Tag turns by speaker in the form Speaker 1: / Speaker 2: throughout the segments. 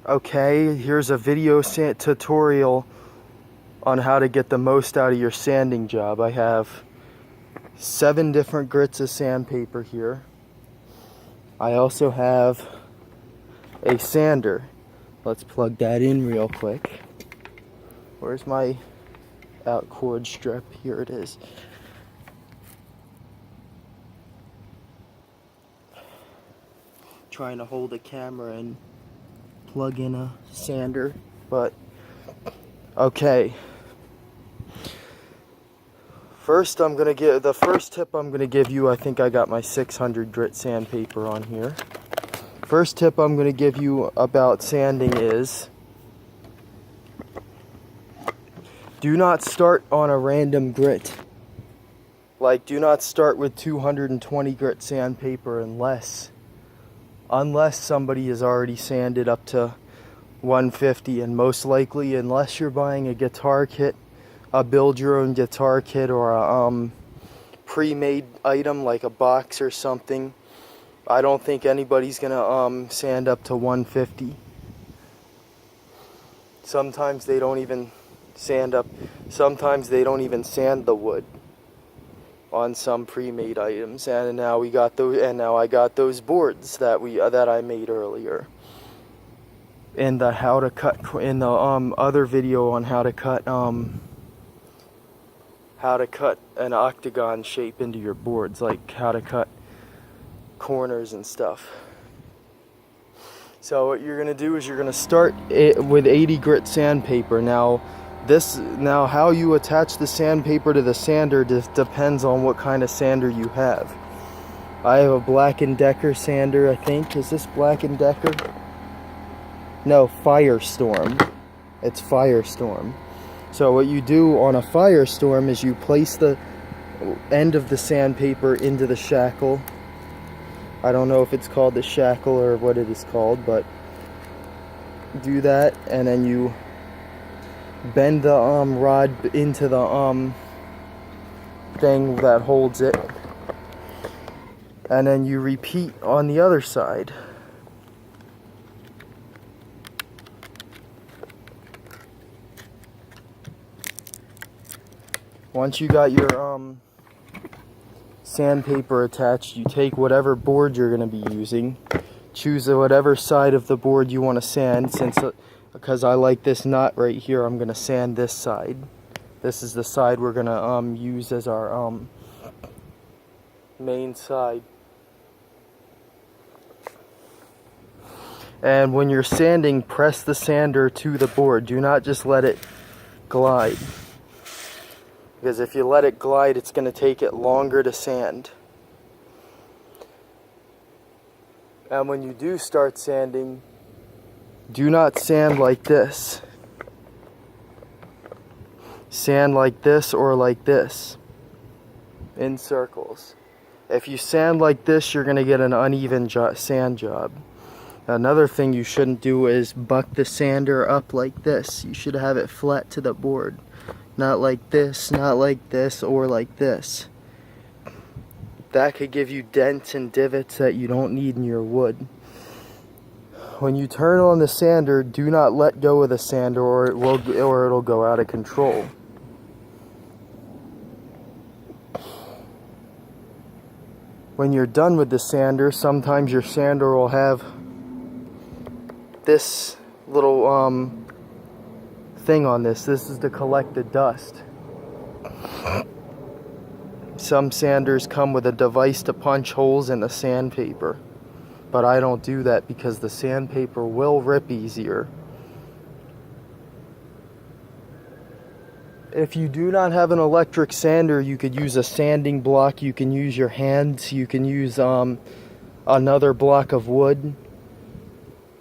Speaker 1: Okay, here's a video tutorial on how to get the most out of your sanding job. I have 7 different grits of sandpaper here. I also have a sander. Let's plug that in real quick. Where's my out cord strip? Here it is. Trying to hold a camera and plug in a sander, but okay. First, the first tip I'm gonna give you. I think I got my 600 grit sandpaper on here. First tip I'm gonna give you about sanding is do not start on a random grit. Like, do not start with 220 grit sandpaper unless somebody has already sanded up to 150, and most likely, unless you're buying a guitar kit, a build your own guitar kit, or a pre-made item like a box or something, I don't think anybody's gonna sand up to 150. Sometimes they don't even sand the wood on some pre-made items, and now I got those boards that I made earlier in the other video on how to cut an octagon shape into your boards, like how to cut corners and stuff. So what you're gonna do is you're gonna start it with 80 grit sandpaper. Now how you attach the sandpaper to the sander depends on what kind of sander you have. I have a Black & Decker sander, I think. Is this Black & Decker? No, Firestorm. It's Firestorm. So what you do on a Firestorm is you place the end of the sandpaper into the shackle. I don't know if it's called the shackle or what it is called, but do that, and then you bend the rod into the thing that holds it, and then you repeat on the other side. Once you got your sandpaper attached, you take whatever board you're going to be using, choose whatever side of the board you want to sand. Because I like this nut right here, I'm going to sand this side. This is the side we're going to use as our main side. And when you're sanding, press the sander to the board. Do not just let it glide. Because if you let it glide, it's going to take it longer to sand. And when you do start sanding, do not sand like this. Sand like this or like this, in circles. If you sand like this, you're going to get an uneven sand job. Another thing you shouldn't do is buck the sander up like this. You should have it flat to the board. Not like this, or like this. That could give you dents and divots that you don't need in your wood. When you turn on the sander, do not let go of the sander or it'll go out of control. When you're done with the sander, sometimes your sander will have this little thing on this. This is to collect the dust. Some sanders come with a device to punch holes in the sandpaper, but I don't do that because the sandpaper will rip easier. If you do not have an electric sander, you could use a sanding block. You can use your hands. You can use another block of wood.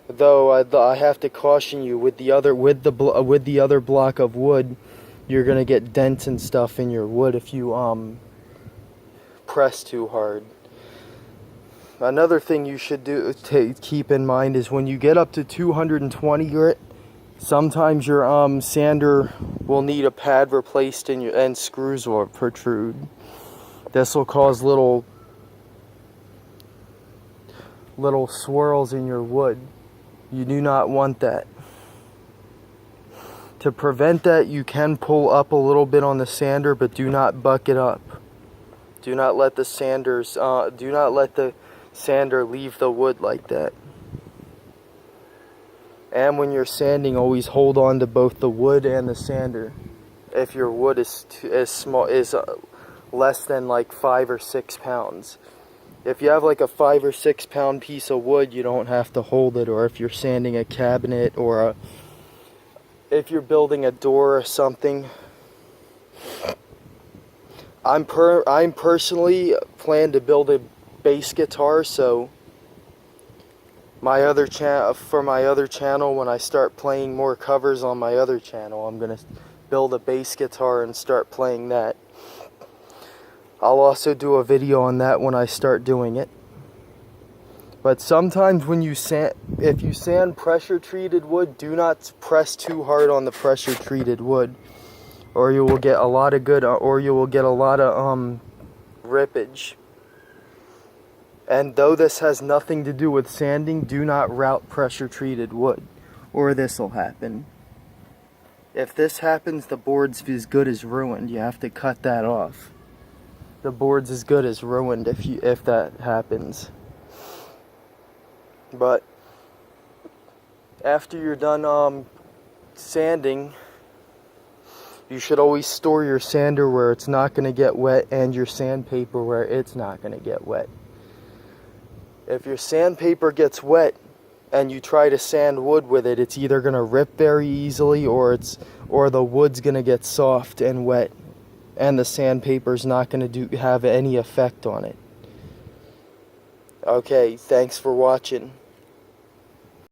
Speaker 1: Though I have to caution you, with the other block of wood, you're gonna get dents and stuff in your wood if you press too hard. Another thing you should keep in mind is when you get up to 220 grit, sometimes your sander will need a pad replaced and screws will protrude. This will cause little swirls in your wood. You do not want that. To prevent that, you can pull up a little bit on the sander, but do not buck it up. Do not let the sander leave the wood like that. And when you're sanding, always hold on to both the wood and the sander. If your wood is less than like 5 or 6 pounds. If you have like a 5 or 6 pound piece of wood, you don't have to hold it. Or if you're sanding a cabinet, or if you're building a door or something. I'm personally plan to build a bass guitar, so for my other channel, when I start playing more covers on my other channel, I'm gonna build a bass guitar and start playing that. I'll also do a video on that when I start doing it. But sometimes when you if you sand pressure treated wood, do not press too hard on the pressure treated wood, or you will get a lot of rippage. And though this has nothing to do with sanding, do not route pressure treated wood, or this will happen. If this happens, the board's as good as ruined. You have to cut that off. The board's as good as ruined if that happens. But after you're done sanding, you should always store your sander where it's not going to get wet, and your sandpaper where it's not going to get wet. If your sandpaper gets wet and you try to sand wood with it, it's either going to rip very easily, or the wood's going to get soft and wet, and the sandpaper's not going to have any effect on it. Okay, thanks for watching.